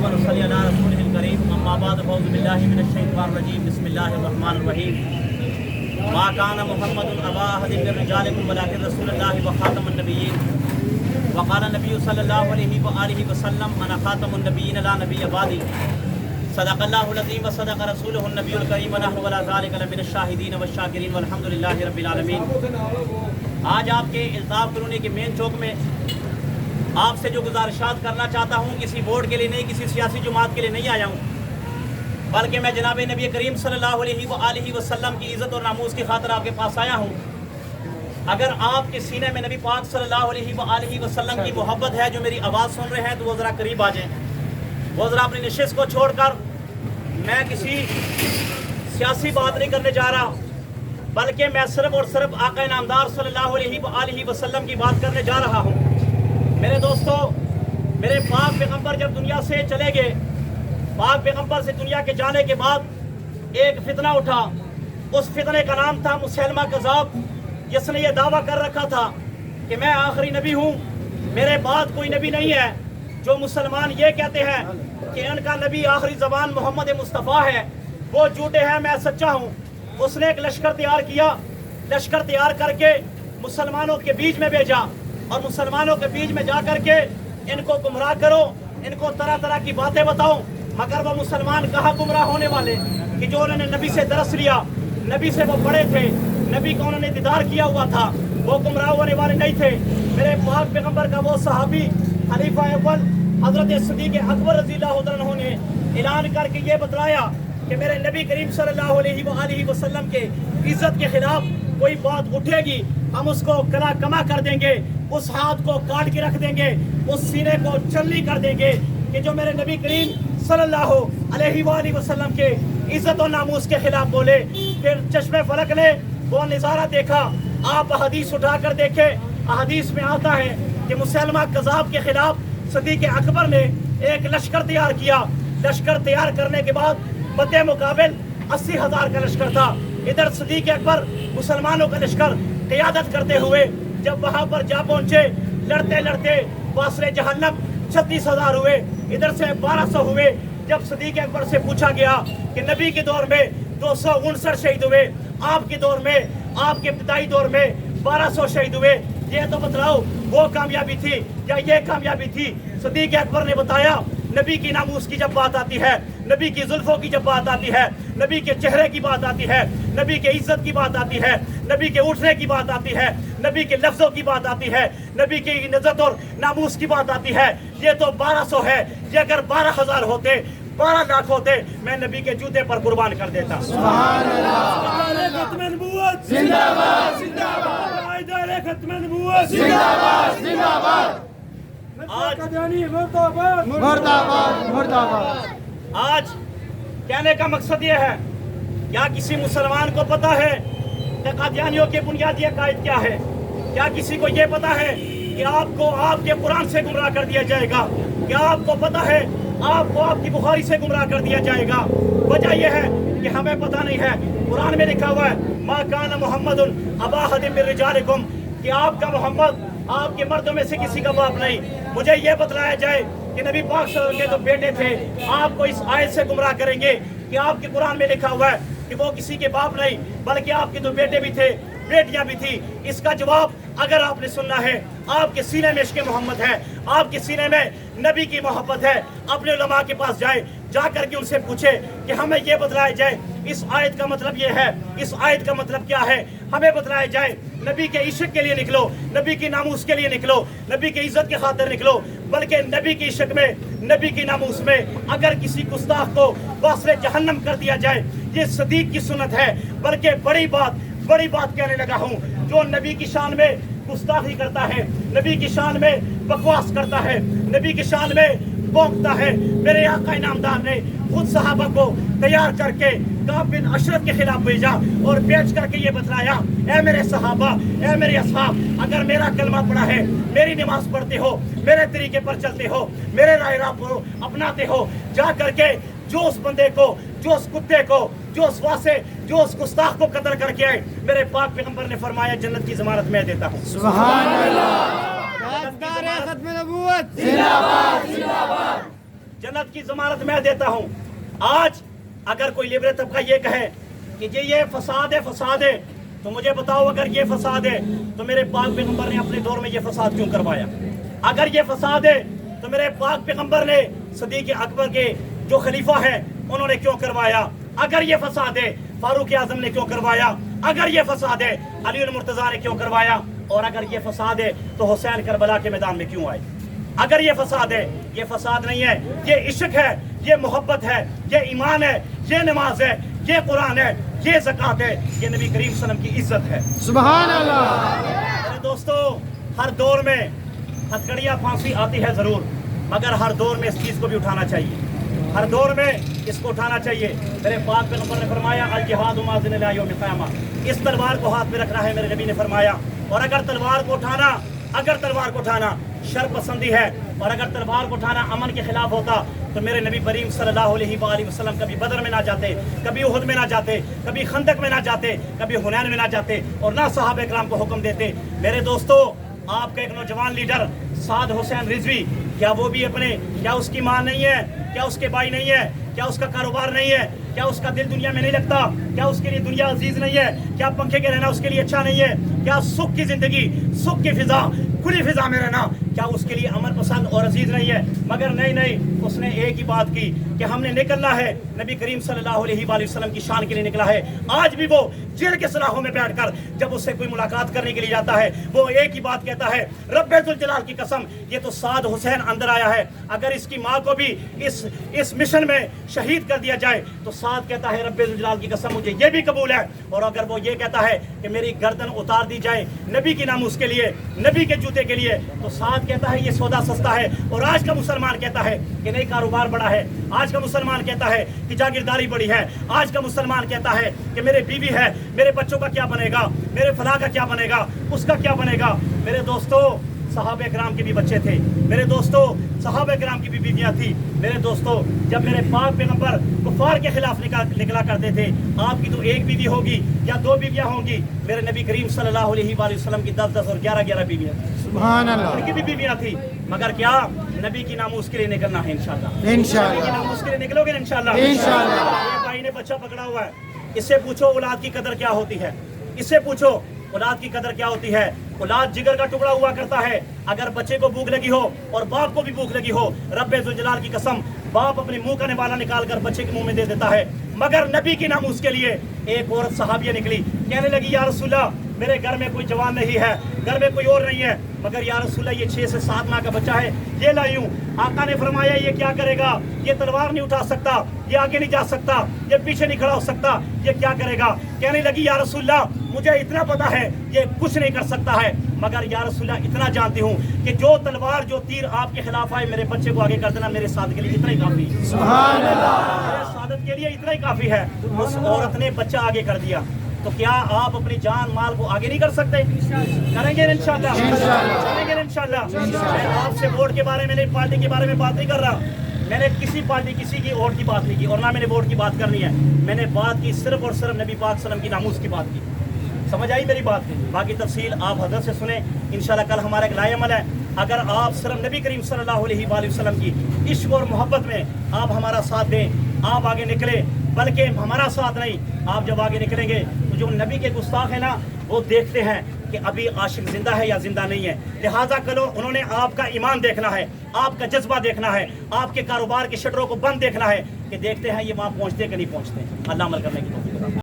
ونصلی علی رسولہ الکریم اما بعد فاعوذ باللہ من الشیطان الرجیم بسم اللہ الرحمن الرحیم ما کان محمد ابا احد من رجالکم ولکن رسول اللہ وخاتم النبیین وقال النبی صلی اللہ علیہ وآلہ وسلم انا خاتم النبیین لا نبی بعدی صدق اللہ العظیم وصدق رسولہ النبی الکریم ونحن علی ذلک لمن الشاہدین والشاکرین والحمد للہ رب العالمین۔ آج آپ کے الطاف کالونی کے مین چوک میں آپ سے جو گزارشات کرنا چاہتا ہوں، کسی ووٹ کے لیے نہیں، کسی سیاسی جماعت کے لیے نہیں آیا ہوں، بلکہ میں جناب نبی کریم صلی اللہ علیہ وآلہ وسلم کی عزت اور ناموس کی خاطر آپ کے پاس آیا ہوں۔ اگر آپ کے سینے میں نبی پاک صلی اللہ علیہ وآلہ وسلم کی محبت ہے، جو میری آواز سن رہے ہیں، تو وہ ذرا قریب آ جائیں۔ وہ ذرا اپنی نشست کو چھوڑ کر، میں کسی سیاسی بات نہیں کرنے جا رہا، بلکہ میں صرف اور صرف آقا نامدار صلی اللہ علیہ وآلہ وسلم کی بات کرنے جا رہا ہوں۔ میرے دوستو، میرے پاک پیغمبر جب دنیا سے چلے گئے، پاک پیغمبر سے دنیا کے جانے کے بعد ایک فتنہ اٹھا۔ اس فتنے کا نام تھا مسیلمہ کذاب، جس نے یہ دعویٰ کر رکھا تھا کہ میں آخری نبی ہوں، میرے بعد کوئی نبی نہیں ہے۔ جو مسلمان یہ کہتے ہیں کہ ان کا نبی آخری زبان محمد مصطفیٰ ہے، وہ جھوٹے ہیں، میں سچا ہوں۔ اس نے ایک لشکر تیار کیا، لشکر تیار کر کے مسلمانوں کے بیچ میں بھیجا، اور مسلمانوں کے بیچ میں جا کر کے ان کو گمراہ کرو، ان کو طرح طرح کی باتیں بتاؤ۔ مگر وہ مسلمان کہاں گمراہ ہونے والے کہ جو انہوں نے نبی سے درس لیا، نبی سے وہ پڑھے تھے، نبی کو انہوں نے دیدار کیا ہوا تھا، وہ گمراہ ہونے والے نہیں تھے۔ میرے پاک پیغمبر کا وہ صحابی خلیفہ اول حضرت صدیق اکبر رضی اللہ عنہ نے اعلان کر کے یہ بتلایا کہ میرے نبی کریم صلی اللہ علیہ وآلہ وسلم کے عزت کے خلاف کوئی بات اٹھے گی، ہم اس کو کلا کما کر دیں گے، اس ہاتھ کو کاٹ کے رکھ دیں گے، اس سینے کو چلنی کر دیں گے کہ جو میرے نبی کریم صلی اللہ علیہ وآلہ وسلم کے عزت و ناموس کے خلاف بولے۔ پھر چشم فلک نے وہ نظارہ دیکھا، آپ حدیث اٹھا کر دیکھے، حدیث میں آتا ہے کہ مسلمہ کذاب کے خلاف صدیق اکبر نے ایک لشکر تیار کیا۔ لشکر تیار کرنے کے بعد بد مقابل 80,000 کا لشکر تھا۔ ادھر صدیق اکبر مسلمانوں کا لشکر قیادت کرتے ہوئے جب وہاں پر جا پہنچے، لڑتے لڑتے واصل جہنم 36,000 ہوئے، ادھر سے 1200 ہوئے۔ جب صدیق اکبر سے پوچھا گیا کہ نبی کے دور میں 259 شہید ہوئے، آپ کے دور میں، آپ کے ابتدائی دور میں 1200 شہید ہوئے، یہ تو بتلاؤ وہ کامیابی تھی یا یہ کامیابی تھی؟ صدیق اکبر نے بتایا، نبی کی ناموس کی جب بات آتی ہے، نبی کی زلفوں کی جب بات آتی ہے، نبی کے چہرے کی بات آتی ہے، نبی کے عزت کی بات آتی ہے، نبی کے اٹھنے کی بات آتی ہے، نبی کے لفظوں کی بات آتی ہے، نبی کی عزت اور ناموس کی بات آتی ہے۔ یہ تو 1200 ہے، یہ اگر 12,000 ہوتے، 12 لاکھ ہوتے، میں نبی کے جوتے پر قربان کر دیتا۔ سبحان اللہ، ختم نبوت زندہ باد، زندہ باد، ختم نبوت زندہ باد، زندہ باد، آج کہنے کا مقصد یہ ہے، کیا کسی مسلمان کو پتا ہے کہ قادیانیوں کے بنیادی عقائد کیا ہے؟ کیا کسی کو یہ پتا ہے کہ آپ کو آپ کے قرآن سے گمراہ کر دیا جائے گا؟ کیا آپ کو پتا ہے آپ کو آپ کی بخاری سے گمراہ کر دیا جائے گا؟ وجہ یہ ہے کہ ہمیں پتا نہیں ہے۔ قرآن میں لکھا ہوا ہے ما کان محمد ابا احد من رجالکم، کہ آپ کا محمد آپ کے مردوں میں سے کسی کا باپ نہیں۔ مجھے یہ بتلایا جائے کہ نبی پاک صلی اللہ علیہ وسلم کے تو بیٹے تھے، آپ کو اس آیت سے گمراہ کریں گے کہ آپ کے قرآن میں لکھا ہوا ہے کہ وہ کسی کے باپ نہیں، بلکہ آپ کے تو بیٹے بھی تھے، بیٹیاں بھی تھی۔ اس کا جواب اگر آپ نے سننا ہے، آپ کے سینے میں عشق محمد ہے، آپ کے سینے میں نبی کی محبت ہے، اپنے علماء کے پاس جائے، جا کر کے ان سے پوچھے کہ ہمیں یہ بتلایا جائے اس آیت کا مطلب یہ ہے، اس آیت کا مطلب کیا ہے، ہمیں بتلایا جائے۔ نبی کے عشق کے لیے نکلو، نبی کی ناموس کے لیے نکلو، نبی کی عزت کی خاطر نکلو، بلکہ نبی کی عشق میں، نبی کی ناموس میں اگر کسی گستاخ کو واصل جہنم کر دیا جائے، یہ صدیق کی سنت ہے۔ بلکہ بڑی بات کہنے لگا ہوں، جو نبی کی شان میں گستاخی کرتا ہے، نبی کی شان میں بکواس کرتا ہے، نبی کی شان میں بونکتا ہے، میرے آقا انعامدار نے خود صحابہ کو تیار کر کے کعب بن اشرف کے خلاف بھیجا اور بیچ کر کے یہ بتلایا، اے میرے صحابہ، اے میرے اصحاب، اگر میرا کلمہ پڑھا ہے، میری نماز پڑھتے ہو، میرے طریقے پر چلتے ہو، میرے رائے راہ کو اپناتے ہو، جا کر کے جو اس بندے کو، جو اس کتے کو، جو اس واسے، جو اس گستاخ کو قتل کر کے آئے، میرے پاک پیغمبر نے فرمایا جنت کی ضمانت میں دیتا ہوں۔ سبحان اللہ، ختم نبوت زندہ باد، زندہ باد۔ जन्नत की ज़मानत मैं देता हूँ। आज अगर कोई लिबरल तबका ये कहे कि ये फसाद है, तो मुझे बताओ अगर ये फसाद है तो मेरे पाक पैगंबर ने अपने दौर में ये फसाद क्यों करवाया? अगर ये फसाद है तो मेरे पाक पैगंबर ने सदीक अकबर के जो खलीफा है उन्होंने क्यों करवाया? अगर ये फसाद है फारूक आजम ने क्यों करवाया? अगर ये फसाद है अली मुर्तज़ा ने क्यों करवाया? और अगर ये फसाद है तो हुसैन करबला के मैदान में क्यों आए? अगर ये फसाद है, ये फसाद नहीं है, ये इश्क है, ये मोहब्बत है, ये ईमान है, ये नमाज है, ये कुरान है, ये ज़कात है, ये नबी करीम सल्लल्लाहु अलैहि वसल्लम की इज्जत है। सुभान अल्लाह। मेरे दोस्तों, हर दौर में हथकड़ियाँ फांसी आती है ज़रूर, मगर हर दौर में इस चीज़ को भी उठाना चाहिए। हर दौर में इसको उठाना चाहिए। मेरे पाक पैगंबर ने फरमाया अल जिहादु माज़िन इला यौमिल क़ियामा, इस तलवार को हाथ में रखना है, मेरे नबी ने फरमाया। और अगर तलवार को उठाना शर पसंदी है, और अगर तलवार को उठाना अमन के खिलाफ होता तो मेरे नबी करीम सल्लल्लाहु अलैहि वसल्लम कभी बदर में ना जाते, कभी उहद में ना जाते, कभी खंदक में ना जाते, कभी हुनैन में ना जाते, और ना सहाबा इकराम को हुक्म देते। मेरे दोस्तों, आपका एक नौजवान लीडर साद हुसैन रिजवी, क्या वो भी क्या उसकी माँ नहीं है? क्या उसके भाई नहीं है? क्या उसका कारोबार नहीं है? क्या उसका दिल दुनिया में नहीं लगता? क्या उसके लिए दुनिया अजीज नहीं है? क्या पंखे के रहना उसके लिए अच्छा नहीं है? क्या सुख की जिंदगी, सुख की फिजा, खुली फिजा में रहना क्या उसके लिए अमन पसंद और अजीज नहीं है? मगर नहीं, उसने एक ही बात की कि हमने निकलना है नबी करीम सल्लल्लाहु अलैहि वसल्लम की शान के लिए निकला है। आज भी वो जेल के सलाखों में बैठकर जब उससे कोई मुलाकात करने के लिए जाता है, वो एक ही बात कहता है, रब्बे जुल जलाल की कसम, ये तो साद हुसैन अंदर आया है, अगर इसकी माँ को भी इस मिशन में शहीद कर दिया जाए तो साद कहता है रब्बे जुल जलाल की कसम मुझे ये भी कबूल है। और अगर वो ये कहता है कि मेरी गर्दन उतार दी जाए नबी की नामूस के लिए, नबी के जूते के लिए, तो साद कहता है ये सौदा सस्ता है। और आज का मुसलमान कहता है कि नहीं, कारोबार बड़ा है। आज का मुसलमान कहता है कि जागीरदारी बड़ी है। आज का मुसलमान कहता है कि मेरे बीवी है, मेरे बच्चों का क्या बनेगा, मेरे फलाह का क्या बनेगा, उसका क्या बनेगा। मेरे दोस्तों, सहाबा इकराम के भी बच्चे थे। मेरे दोस्तों, सहाबा इकराम की भी बीवियां थी। मेरे दोस्तों, जब मेरे पाक पैगंबर कुफार के खिलाफ निकला करते थे, आपकी तो एक बीवी होगी या दो बीवियां होंगी। मेरे नबी करीम सल्लल्लाहु अलैहि वसल्लम की 10-10 और 11-11 बीवियां, सुभान अल्लाह, उनकी भी बीवियां थी। मगर क्या नबी की नामूस के लिए निकलना है इंशाल्लाह। इंशाल्लाह नबी की नामूस के लिए निकलोगे इंशाल्लाह। इंशाल्लाह। भाई ने बच्चा पकड़ा हुआ है, इससे पूछो औलाद की कदर क्या होती है, इससे पूछो औलाद की कदर क्या होती है। औलाद जिगर का टुकड़ा हुआ करता है। अगर बच्चे को भूख लगी हो और बाप को भी भूख लगी हो, रब्बे जुल जलाल की कसम, बाप अपने मुंह का निवाला निकाल कर बच्चे के मुंह में दे देता है। मगर नबी की नामूस के लिए एक औरत सहाबिया निकली, कहने लगी या रसूलल्लाह, मेरे घर में कोई जवान नहीं है, घर में कोई और नहीं है, मगर या रसूलल्लाह ये 6 से 7 माह का बच्चा है, ये लाई हूँ। आका ने फरमाया ये क्या करेगा? ये तलवार नहीं उठा सकता, ये आगे नहीं जा सकता, ये पीछे नहीं खड़ा हो सकता, ये क्या करेगा? कहने लगी या रसूलल्लाह, मुझे इतना पता है ये कुछ नहीं कर सकता है, मगर या रसूलल्लाह इतना जानती हूँ कि जो तलवार, जो तीर आपके खिलाफ आए, मेरे बच्चे को आगे कर देना मेरे साथ के लिए इतना ही काफी है। सुभान अल्लाह। मेरे सादत के लिए इतना ही काफी है। उस औरत ने बच्चा आगे कर दिया, तो क्या आप अपनी जान माल को आगे नहीं कर सकते? करेंगे इंशाल्लाह, करेंगे इंशाल्लाह। मैं आपसे वोट के बारे में नहीं, पार्टी के बारे में बात नहीं कर रहा। मैंने किसी पार्टी, किसी की वोट की बात नहीं की, और ना मैंने वोट की बात करनी है। मैंने बात की सिर्फ और सिर्फ नबी पाक सल्लम की नामूस की बात की। समझ आई मेरी बात? बाकी तफसील आप हजरत से सुने इंशाल्लाह। कल हमारा एक लाएमल है, अगर आप सिर्फ नबी करीम सल्लल्लाहु अलैहि वसल्लम की इश्क और मोहब्बत में आप हमारा साथ दें, आप आगे निकले, बल्कि हमारा साथ नहीं, आप जब आगे निकलेंगे तो जो नबी के गुस्ताख है ना, वो देखते हैं कि अभी आशिक जिंदा है या जिंदा नहीं है। लिहाजा करो, उन्होंने आपका ईमान देखना है, आपका जज्बा देखना है, आपके कारोबार के शटरों को बंद देखना है कि देखते हैं ये वहाँ पहुँचते कि नहीं पहुँचते। अल्लाह अमल करने की तौफीक।